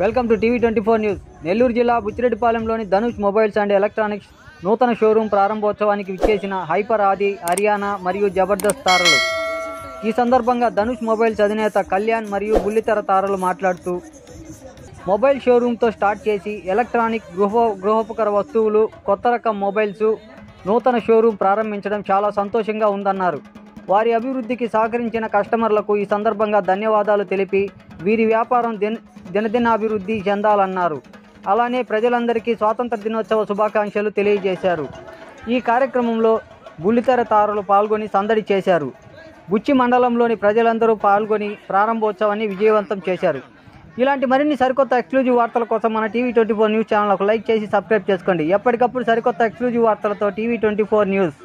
Welcome to TV 24 news. Nellore జిల్లా బుచ్చిరెడ్డిపాలెంలోని Dhanush mobiles and electronics నూతన showroom ప్రారంభోత్సవానికి విచ్చేసిన హైపర్ ఆది, హర్యానా మరియు జబర్దస్త్ తారలు. ఈ సందర్భంగా ధనుష్ మొబైల్స్ అధినేత కళ్యాణ్ మరియు బుల్లితెర తారలు మాట్లాడుతూ, మొబైల్ షోరూంతో స్టార్ట్ చేసి ఎలక్ట్రానిక్ గృహోపకర వస్తువులు, కొత్త రకం మొబైల్స్ నూతన షోరూం ప్రారంభించడం చాలా సంతోషంగా ఉందన్నారు. వారి అభివృద్ధికి సహకరించిన కస్టమర్లకు ఈ సందర్భంగా ధన్యవాదాలు తెలిపి వీరి వ్యాపారం దినదినాభివృద్ధి చెందాలన్నారు. అలానే ప్రజలందరికీ స్వాతంత్ర దినోత్సవ శుభాకాంక్షలు తెలియజేశారు. ఈ కార్యక్రమంలో బుల్లితెర తారలు పాల్గొని సందడి చేశారు. బుచ్చి మండలంలోని ప్రజలందరూ పాల్గొని ప్రారంభోత్సవాన్ని విజయవంతం చేశారు. ఇలాంటి మరిన్ని సరికొత్త ఎక్స్క్లూజివ్ వార్తల కోసం మన టీవీ 24 న్యూస్ ఛానల్కు లైక్ చేసి సబ్స్క్రైబ్ చేసుకోండి. ఎప్పటికప్పుడు సరికొత్త ఎక్స్క్లూజివ్ వార్తలతో టీవీ 24 న్యూస్.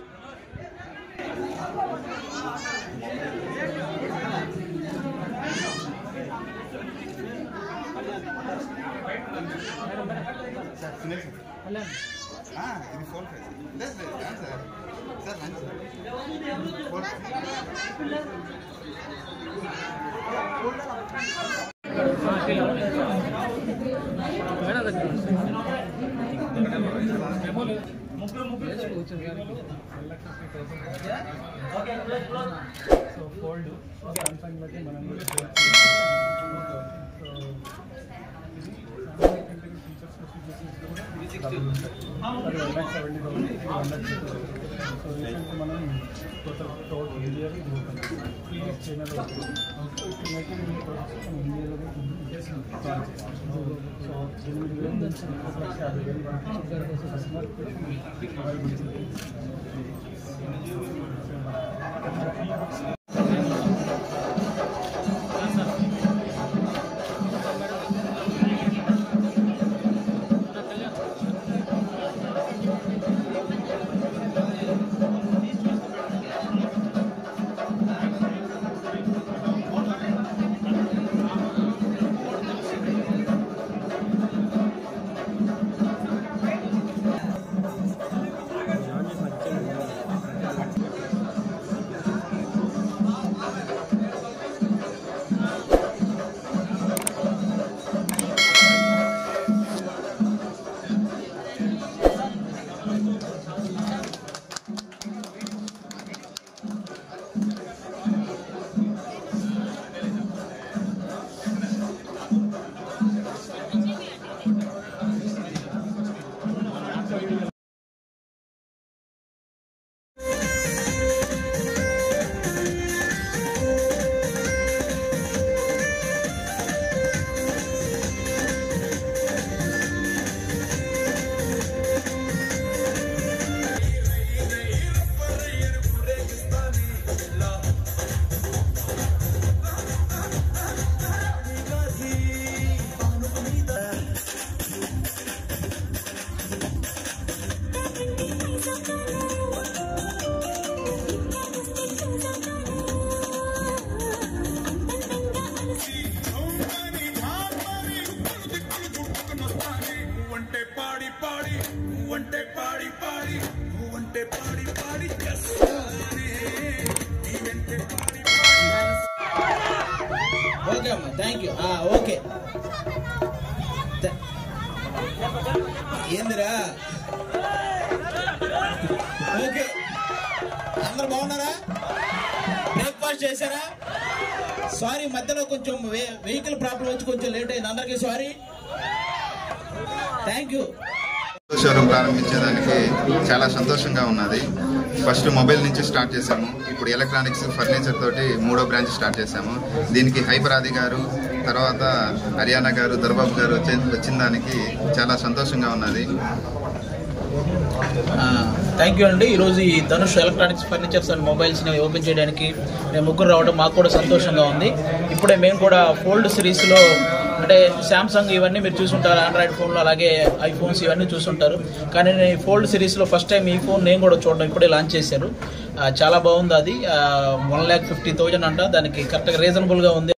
ఓకే అమ్మా, థ్యాంక్ యూ. ఓకే, ఏందిరా? ఓకే, అందరు బాగున్నారా? బ్రేక్ఫాస్ట్ చేశారా? సారీ, మధ్యలో కొంచెం వెహికల్ ప్రాబ్లం వచ్చి కొంచెం లేట్ అయింది. అందరికీ సారీ. Thank you. షోరూమ్ ప్రారంభించేదానికి చాలా సంతోషంగా ఉన్నది. ఫస్ట్ మొబైల్ నుంచి స్టార్ట్ చేశాము, ఇప్పుడు ఎలక్ట్రానిక్స్, ఫర్నిచర్ తోటి 3వ బ్రాంచ్ స్టార్ట్ చేశాము. దీనికి హైపర్ ఆది గారు, తర్వాత హర్యానా గారు, దర్బాబు గారు వచ్చిన దానికి చాలా సంతోషంగా ఉన్నది. థ్యాంక్ యూ అండి. ఈరోజు ఈ ధనుష్ ఎలక్ట్రానిక్స్, ఫర్నిచర్స్ అండ్ మొబైల్స్ని ఓపెన్ చేయడానికి మేము ముగ్గురు రావడం మాకు కూడా సంతోషంగా ఉంది. ఇప్పుడే మేము కూడా ఫోల్డ్ సిరీస్లో, అంటే శాంసంగ్ ఇవన్నీ మీరు చూసుంటారు, ఆండ్రాయిడ్ ఫోన్లో, అలాగే ఐఫోన్స్ ఇవన్నీ చూసుంటారు. కానీ నేను ఫోల్డ్ సిరీస్లో ఫస్ట్ టైం ఈ ఫోన్ నేను కూడా చూడడం, ఇప్పుడే లాంచ్ చేశారు. చాలా బాగుంది. అది 1,50,000 అంట. దానికి కరెక్ట్గా రీజనబుల్గా ఉంది.